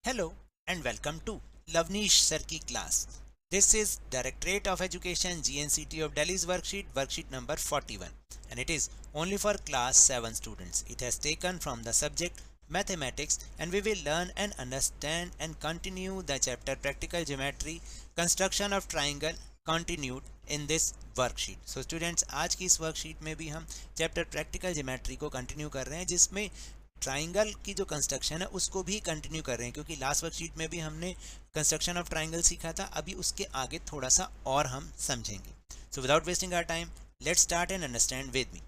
Hello and welcome to Lavnish Sir ki class. This is Directorate of Education GNCT of Delhi's worksheet number 41, and it is only for class 7 students. It has taken from the subject mathematics, and we will learn and understand and continue the chapter practical geometry construction of triangle continued in this worksheet. So students, आज की इस worksheet में भी हम chapter practical geometry को continue कर रहे हैं, जिसमें ट्राइंगल की जो कंस्ट्रक्शन है उसको भी कंटिन्यू कर रहे हैं, क्योंकि लास्ट वर्कशीट में भी हमने कंस्ट्रक्शन ऑफ ट्राइंगल सीखा था. अभी उसके आगे थोड़ा सा और हम समझेंगे. So without wasting our time, let's start and understand with me.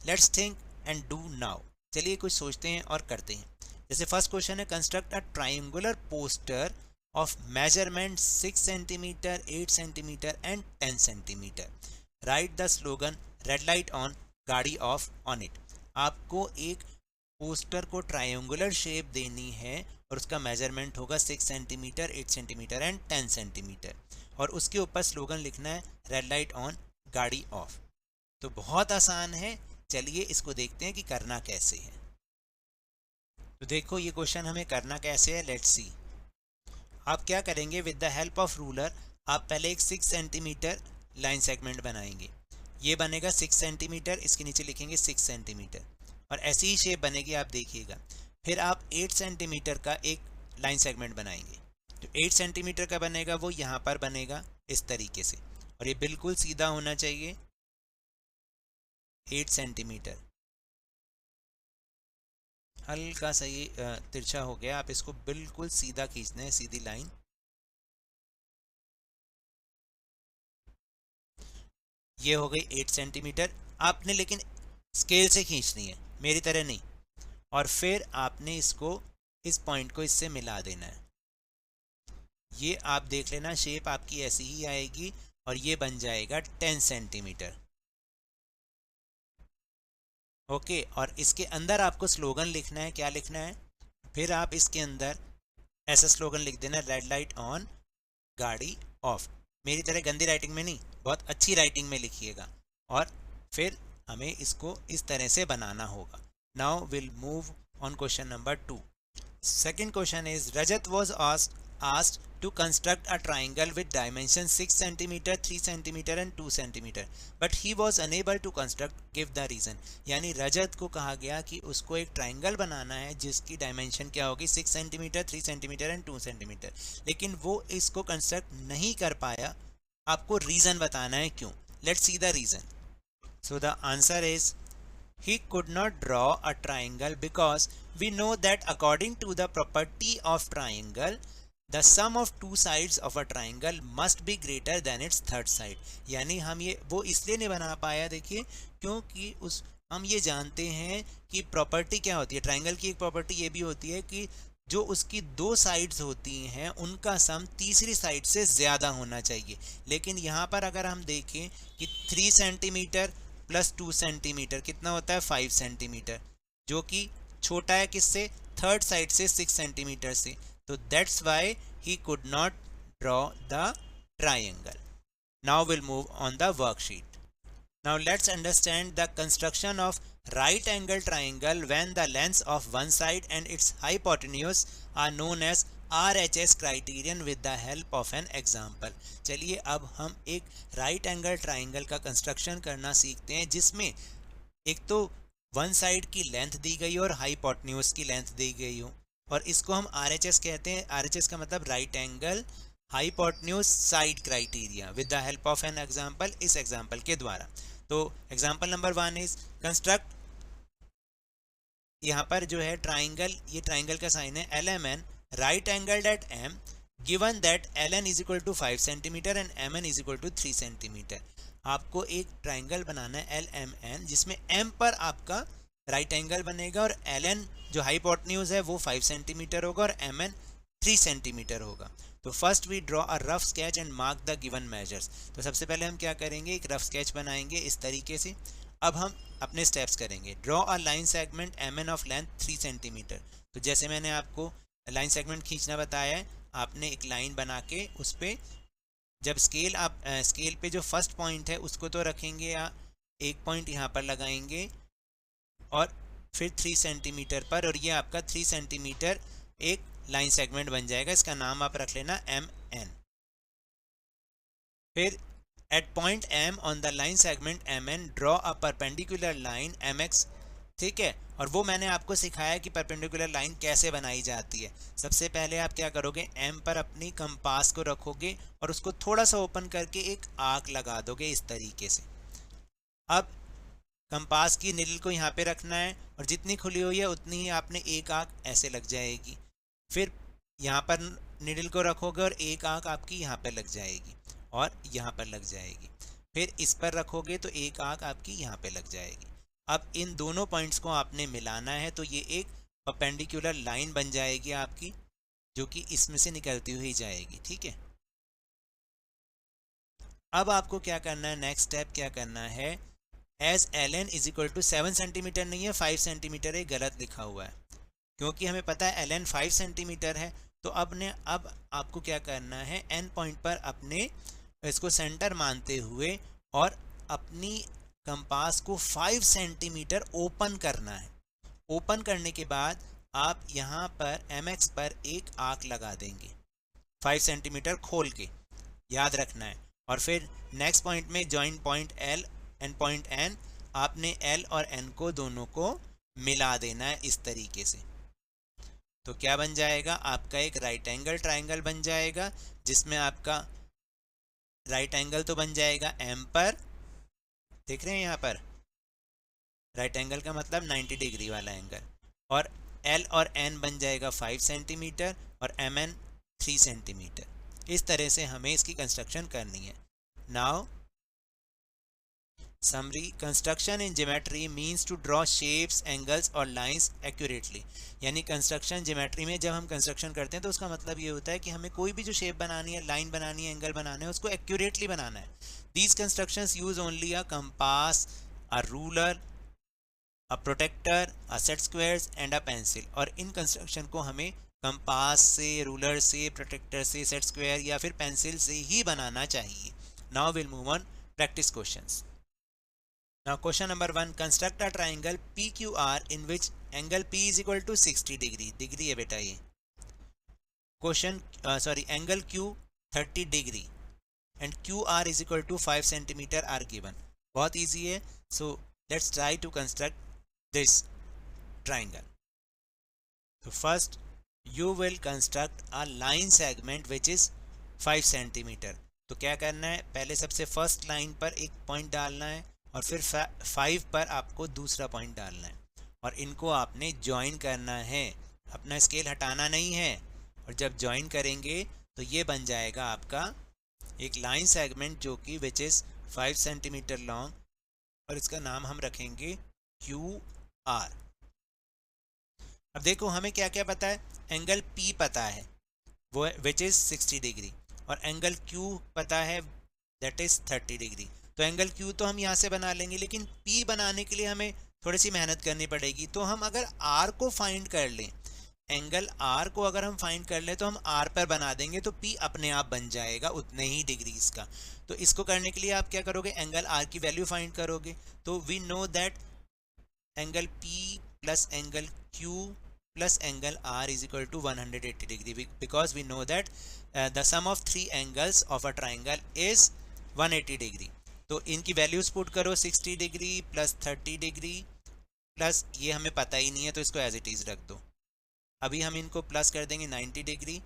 Let's think and do now. चलिए कुछ सोचते हैं और करते हैं. जैसे फर्स्ट क्वेश्चन है, construct a triangular poster of measurement 6 cm, 8 cm and 10 cm. Write the slogan red light on, गाड़ी ऑफ on it. आपको एक पोस्टर को ट्रायंगुलर शेप देनी है और उसका मेजरमेंट होगा 6 cm, 8 cm एंड 10 cm, और उसके ऊपर स्लोगन लिखना है रेड लाइट ऑन, गाड़ी ऑफ. तो बहुत आसान है. चलिए इसको देखते हैं कि करना कैसे है. तो देखो ये क्वेश्चन हमें करना कैसे है. Let's see. आप क्या करेंगे, with the help of ruler आप पहले एक 6 सेंटीमीटर लाइन सेगमेंट बनाएंगे. ये बनेगा 6 सेंटीमीटर, इसके नीचे लिखेंगे 6 सेंटीमीटर, और ऐसी ही शेप बनेगी, आप देखिएगा. फिर आप 8 सेंटीमीटर का एक लाइन सेगमेंट बनाएंगे. तो 8 सेंटीमीटर का बनेगा वो यहाँ पर बनेगा इस तरीके से, और ये बिल्कुल सीधा होना चाहिए. 8 सेंटीमीटर हल्का सा ये तिरछा हो गया, आप इसको बिल्कुल सीधा खींचना है, सीधी लाइन. ये हो गई 8 सेंटीमीटर. आपने लेकिन स्केल से खींचनी है, मेरी तरह नहीं. और फिर आपने इसको, इस पॉइंट को इससे मिला देना है. ये आप देख लेना, शेप आपकी ऐसी ही आएगी और ये बन जाएगा 10 सेंटीमीटर. ओके. और इसके अंदर आपको स्लोगन लिखना है. क्या लिखना है? फिर आप इसके अंदर ऐसा स्लोगन लिख देना, रेड लाइट ऑन, गाड़ी ऑफ. मेरी तरह गंदी राइटिंग में नहीं, बहुत अच्छी राइटिंग में लिखिएगा. और फिर हमें इसको इस तरह से बनाना होगा. Now will move on question number 2. Second question is, Rajat was asked to construct a triangle with dimensions 6 cm, 3 cm and 2 cm, but he was unable to construct. Give the reason. यानी रजत को कहा गया कि उसको एक triangle बनाना है जिसकी डायमेंशन क्या होगी, 6 cm, 3 cm एंड 2 cm, लेकिन वो इसको कंस्ट्रक्ट नहीं कर पाया. आपको रीज़न बताना है क्यों. Let's see the reason. So the answer is, he could not draw a triangle because we know that according to the property of triangle, the sum of two sides of a triangle must be greater than its third side. यानी हम ये वो इसलिए नहीं बना पाया, देखिए, क्योंकि हम ये जानते हैं कि प्रॉपर्टी क्या होती है. ट्राइंगल की एक प्रॉपर्टी ये भी होती है कि जो उसकी दो साइड्स होती हैं उनका सम तीसरी साइड से ज़्यादा होना चाहिए. लेकिन यहाँ पर अगर हम देखें कि 3 सेंटीमीटर प्लस 2 सेंटीमीटर कितना होता है, 5 सेंटीमीटर, जो कि छोटा है किससे, थर्ड साइड से 6 सेंटीमीटर से. तो that's why he could not draw the triangle. Now will move on the worksheet. Now let's understand the construction of right angle triangle when the lengths of one side and its hypotenuse are known as RHS criterion with the help of an example. चलिए अब हम एक right angle triangle का construction करना सीखते हैं, जिसमें एक तो वन साइड की लेंथ दी गई और हाइपोटेन्यूज की लेंथ दी गई हो, और इसको हम RHS कहते हैं. RHS का मतलब right angle hypotenuse side criteria with the help of an example. इस एग्जाम्पल के द्वारा. तो एग्जाम्पल नंबर 1 इज कंस्ट्रक्ट. यहाँ पर जो है ट्राइंगल, ये ट्राइंगल का साइन है LMN, right angled at M, given that LN is equal to 5 centimetre and MN is equal to 3 centimetre. आपको एक ट्राइंगल बनाना है LMN, जिसमें M पर आपका राइट एंगल बनेगा और LN जो हाइपोटेन्यूज है वो 5 सेंटीमीटर होगा और MN 3 सेंटीमीटर होगा. तो first we draw a rough sketch and mark the given measures. तो सबसे पहले हम क्या करेंगे, एक रफ स्केच बनाएंगे इस तरीके से. अब हम अपने स्टेप्स करेंगे. Draw a line segment MN of length 3 centimetre. तो जैसे मैंने आपको लाइन सेगमेंट खींचना बताया है, आपने एक लाइन बना के उस पर जब स्केल पे जो फर्स्ट पॉइंट है उसको तो रखेंगे, या एक पॉइंट यहाँ पर लगाएंगे और फिर 3 सेंटीमीटर पर, और ये आपका 3 सेंटीमीटर एक लाइन सेगमेंट बन जाएगा, इसका नाम आप रख लेना MN। फिर at point M on the line segment MN draw a perpendicular line MX, ठीक है। और वो मैंने आपको सिखाया कि परपेंडिकुलर लाइन कैसे बनाई जाती है। सबसे पहले आप क्या करोगे, M पर अपनी कंपास को रखोगे और उसको थोड़ा सा ओपन करके एक आर्क लगा दोगे इस तरीके से। अब कंपास की निडल को यहाँ पे रखना है और जितनी खुली हुई है उतनी ही आपने एक आंख ऐसे लग जाएगी। फिर यहाँ पर निडल को रखोगे और एक आंख आपकी यहाँ पर लग जाएगी और यहाँ पर लग जाएगी। फिर इस पर रखोगे तो एक आंख आपकी यहाँ पे लग जाएगी। अब इन दोनों पॉइंट्स को आपने मिलाना है तो ये एक परपेंडिकुलर लाइन बन जाएगी आपकी, जो कि इसमें से निकलती हुई जाएगी, ठीक है। अब आपको क्या करना है, नेक्स्ट स्टेप क्या करना है, as ln is equal to 7 centimetre नहीं है 5 सेंटीमीटर है, गलत लिखा हुआ है क्योंकि हमें पता है ln 5 सेंटीमीटर है। तो अब आपको क्या करना है, एन पॉइंट पर अपने इसको सेंटर मानते हुए और अपनी कंपास को 5 सेंटीमीटर ओपन करना है। ओपन करने के बाद आप यहाँ पर MX पर एक आर्क लगा देंगे 5 सेंटीमीटर खोल के, याद रखना है। और फिर नेक्स्ट पॉइंट में joint point L and point N, आपने L और N को दोनों को मिला देना है इस तरीके से। तो क्या बन जाएगा, आपका एक राइट एंगल ट्राइंगल बन जाएगा, जिसमें आपका राइट एंगल तो बन जाएगा M पर, देख रहे हैं यहाँ पर राइट एंगल का मतलब 90 डिग्री वाला एंगल, और L और N बन जाएगा 5 सेंटीमीटर और MN 3 सेंटीमीटर। इस तरह से हमें इसकी कंस्ट्रक्शन करनी है। Now summary, construction in geometry means to draw shapes, angles और लाइंस एक्यूरेटली। यानी कंस्ट्रक्शन ज्योमेट्री में जब हम कंस्ट्रक्शन करते हैं तो उसका मतलब ये होता है कि हमें कोई भी जो शेप बनानी है, लाइन बनानी है, एंगल बनाना है, उसको एक्यूरेटली बनाना है। These constructions use only a compass, a ruler, a protractor, a set squares and a pencil. और इन कंस्ट्रक्शन को हमें कंपास से, रूलर से, प्रोटेक्टर से, सेट स्क्वायर या फिर पेंसिल से ही बनाना चाहिए। Now will move on practice questions. Now question number 1, construct a triangle PQR in which angle P is equal to 60 degree, degree है बेटा ये। Question angle Q 30 degree and QR is equal to 5 centimeter are given। बहुत easy है, so let's try to construct this triangle। So first you will construct a line segment which is 5 centimeter। तो क्या करना है, पहले सबसे first line पर एक पॉइंट डालना है और फिर 5 पर आपको दूसरा पॉइंट डालना है और इनको आपने ज्वाइन करना है, अपना स्केल हटाना नहीं है। और जब ज्वाइन करेंगे तो ये बन जाएगा आपका एक लाइन सेगमेंट जो कि विच इज़ 5 सेंटीमीटर लॉन्ग, और इसका नाम हम रखेंगे QR। अब देखो हमें क्या क्या पता है, एंगल P पता है वो विच इज़ 60 डिग्री, और एंगल Q पता है दैट इज़ 30 डिग्री। तो एंगल Q तो हम यहाँ से बना लेंगे, लेकिन P बनाने के लिए हमें थोड़ी सी मेहनत करनी पड़ेगी। तो हम अगर R को फाइंड कर लें, एंगल R को अगर हम फाइंड कर लें तो हम R पर बना देंगे तो P अपने आप बन जाएगा उतने ही डिग्रीज का। तो इसको करने के लिए आप क्या करोगे, एंगल R की वैल्यू फाइंड करोगे। तो we know that angle P plus angle Q plus angle R is equal to 180 degree, because we know that the sum of 3 angles of a triangle is 180 degree. तो इनकी values put करो, 60 degree plus 30 degree plus ये हमें पता ही नहीं है तो इसको एज इट इज़ रख दो। अभी हम इनको प्लस कर देंगे 90 डिग्री,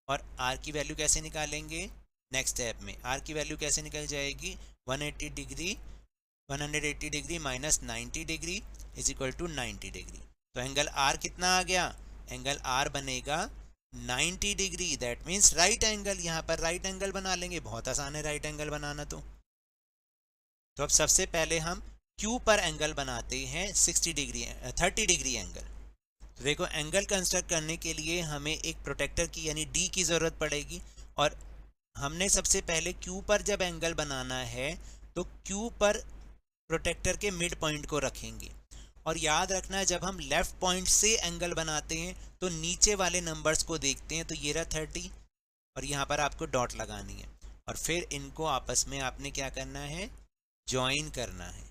और R की वैल्यू कैसे निकालेंगे, नेक्स्ट स्टेप में R की वैल्यू कैसे निकल जाएगी, 180 degree minus 90 degree is equal to 90 degree. तो एंगल R कितना आ गया, एंगल R बनेगा 90 degree, that means right angle. यहाँ पर राइट एंगल बना लेंगे, बहुत आसान है राइट एंगल बनाना। तो अब सबसे पहले हम Q पर एंगल बनाते हैं 30 डिग्री एंगल। तो देखो एंगल कंस्ट्रक्ट करने के लिए हमें एक प्रोटेक्टर की यानी D की ज़रूरत पड़ेगी, और हमने सबसे पहले Q पर जब एंगल बनाना है तो Q पर प्रोटेक्टर के मिड पॉइंट को रखेंगे। और याद रखना है जब हम लेफ़्ट पॉइंट से एंगल बनाते हैं तो नीचे वाले नंबर्स को देखते हैं, तो ये रहा 30 और यहाँ पर आपको डॉट लगानी है, और फिर इनको आपस में आपने क्या करना है, ज्वाइन करना है।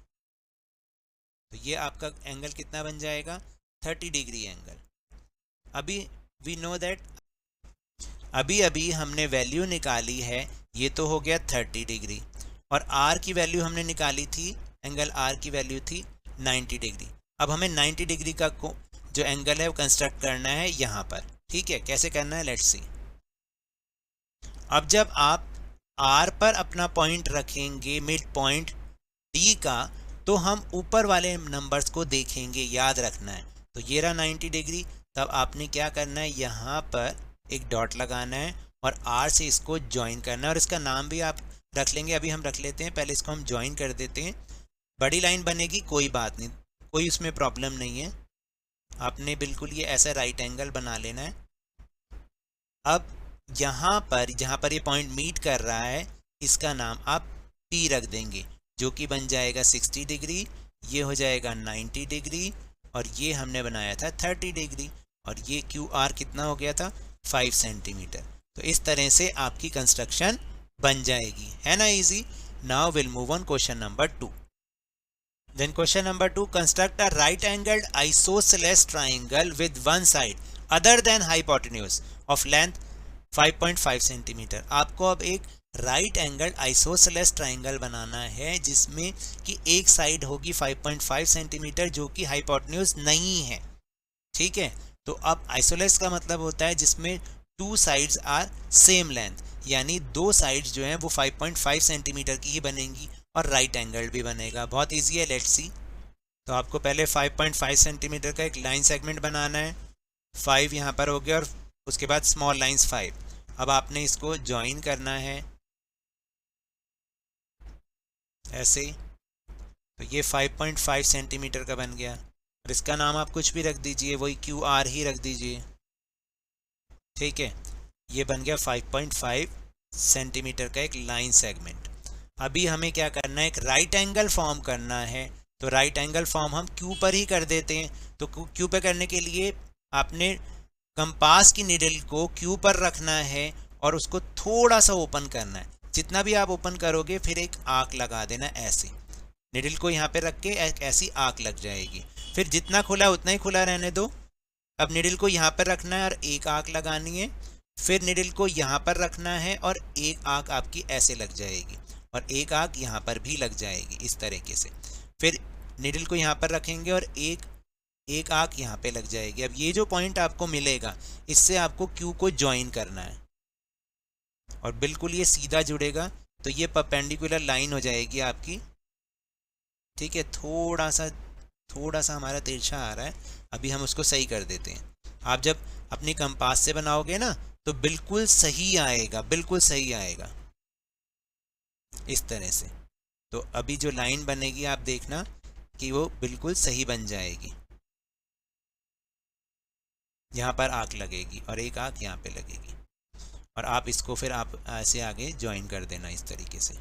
तो ये आपका एंगल कितना बन जाएगा, 30 डिग्री एंगल। अभी वी नो दैट अभी अभी हमने वैल्यू निकाली है, ये तो हो गया 30 डिग्री, और आर की वैल्यू हमने निकाली थी, एंगल आर की वैल्यू थी 90 डिग्री। अब हमें 90 डिग्री का जो एंगल है वो कंस्ट्रक्ट करना है यहाँ पर। ठीक है, कैसे करना है, लेट्स सी। अब जब आप आर पर अपना पॉइंट रखेंगे मिड पॉइंट डी का, तो हम ऊपर वाले नंबर्स को देखेंगे, याद रखना है। तो ये रहा 90 डिग्री, तब आपने क्या करना है, यहाँ पर एक डॉट लगाना है और आर से इसको ज्वाइन करना है, और इसका नाम भी आप रख लेंगे, अभी हम रख लेते हैं, पहले इसको हम ज्वाइन कर देते हैं। बड़ी लाइन बनेगी, कोई बात नहीं, कोई उसमें प्रॉब्लम नहीं है, आपने बिल्कुल ये ऐसा राइट एंगल बना लेना है। अब यहाँ पर जहाँ पर ये पॉइंट मीट कर रहा है, इसका नाम आप P रख देंगे, जो कि बन जाएगा 60 डिग्री, ये हो जाएगा 90 डिग्री, और ये हमने बनाया था 30 डिग्री, और ये QR कितना हो गया था, 5 सेंटीमीटर। तो इस तरह से आपकी कंस्ट्रक्शन बन जाएगी, है ना easy. Now will move on question number 2। Then question number 2, construct a right angled isosceles triangle with one side other than hypotenuse of length 5.5 centimetre. आपको अब एक राइट एंगल आइसोसेलेस ट्राइंगल बनाना है जिसमें कि एक साइड होगी 5.5 सेंटीमीटर जो कि हाइपोटेन्यूज नहीं है। ठीक है, तो अब आइसोलेस का मतलब होता है जिसमें two sides are same length, यानी दो साइड्स जो हैं वो 5.5 सेंटीमीटर की ही बनेंगी और राइट एंगल भी बनेगा। बहुत ईजी है, लेट्स सी। तो आपको पहले 5.5 सेंटीमीटर का एक लाइन सेगमेंट बनाना है, 5 यहाँ पर हो गया, और उसके बाद स्मॉल लाइंस 5। अब आपने इसको ज्वाइन करना है ऐसे, तो ये 5.5 सेंटीमीटर का बन गया, और इसका नाम आप कुछ भी रख दीजिए, वही QR ही रख दीजिए। ठीक है, ये बन गया 5.5 सेंटीमीटर का एक लाइन सेगमेंट। अभी हमें क्या करना है, एक राइट एंगल फॉर्म करना है, तो राइट एंगल फॉर्म हम Q पर ही कर देते हैं। तो Q पर करने के लिए आपने कंपास की निडल को Q पर रखना है और उसको थोड़ा सा ओपन करना है। जितना भी आप ओपन करोगे फिर एक आर्क लगा देना ऐसे, निडल को यहाँ पे रख के ऐसी आर्क लग जाएगी। फिर जितना खुला है उतना ही खुला रहने दो। अब निडल को यहाँ पर रखना है और एक आर्क लगानी है, फिर निडल को यहाँ पर रखना है और एक आर्क आपकी ऐसे लग जाएगी, और एक आर्क यहाँ पर भी लग जाएगी इस तरीके से। फिर निडल को यहाँ पर रखेंगे और एक आर्क यहाँ पे लग जाएगी। अब ये जो पॉइंट आपको मिलेगा, इससे आपको Q को ज्वाइन करना है और बिल्कुल ये सीधा जुड़ेगा, तो ये परपेंडिकुलर लाइन हो जाएगी आपकी। ठीक है, थोड़ा सा हमारा तिरछा आ रहा है, अभी हम उसको सही कर देते हैं। आप जब अपनी कंपास से बनाओगे ना तो बिल्कुल सही आएगा, बिल्कुल सही आएगा इस तरह से। तो अभी जो लाइन बनेगी आप देखना कि वो बिल्कुल सही बन जाएगी। यहाँ पर आर्क लगेगी और एक आर्क यहाँ पे लगेगी, और आप इसको फिर आप ऐसे आगे ज्वाइन कर देना इस तरीके से।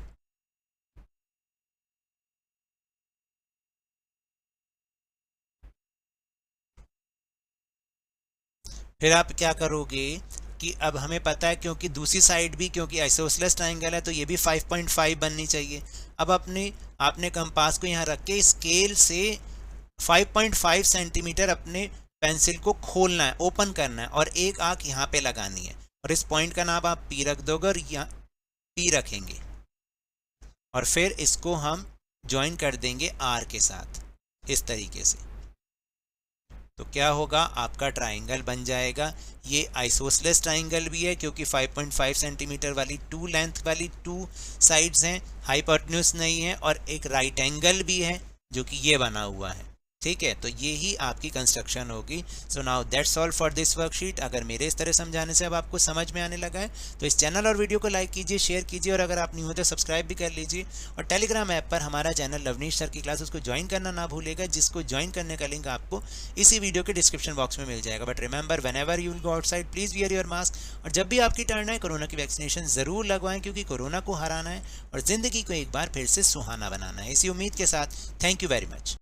फिर आप क्या करोगे कि अब हमें पता है, क्योंकि दूसरी साइड भी, क्योंकि आइसोसेलेस ट्राइंगल है तो ये भी 5.5 बननी चाहिए। अब आपने कंपास को यहाँ रख के स्केल से 5.5 सेंटीमीटर अपने पेंसिल को खोलना है, ओपन करना है, और एक आंख यहाँ पे लगानी है, और इस पॉइंट का नाम आप P रख दोगे और यहाँ P रखेंगे, और फिर इसको हम ज्वाइन कर देंगे R के साथ इस तरीके से। तो क्या होगा, आपका ट्राइंगल बन जाएगा। ये आइसोसेलेस ट्राइंगल भी है क्योंकि 5.5 सेंटीमीटर वाली टू लेंथ वाली टू साइड्स हैं, हाइपोटेन्यूज नहीं है, और एक राइट एंगल भी है जो कि ये बना हुआ है। ठीक है, तो ये ही आपकी कंस्ट्रक्शन होगी। So now that's all for this worksheet. अगर मेरे इस तरह समझाने से अब आपको समझ में आने लगा है तो इस चैनल और वीडियो को लाइक कीजिए, शेयर कीजिए, और अगर आप न्यू हो तो सब्सक्राइब भी कर लीजिए। और टेलीग्राम ऐप पर हमारा चैनल लवनीश सर की क्लासेस को ज्वाइन करना ना भूलेगा, जिसको ज्वाइन करने का लिंक आपको इसी वीडियो के डिस्क्रिप्शन बॉक्स में मिल जाएगा। But remember, whenever you will go outside please wear your mask, और जब भी आपकी टर्न है कोरोना की वैक्सीनेशन ज़रूर लगवाएं, क्योंकि कोरोना को हराना है और ज़िंदगी को एक बार फिर से सुहाना बनाना है। इसी उम्मीद के साथ थैंक यू वेरी मच।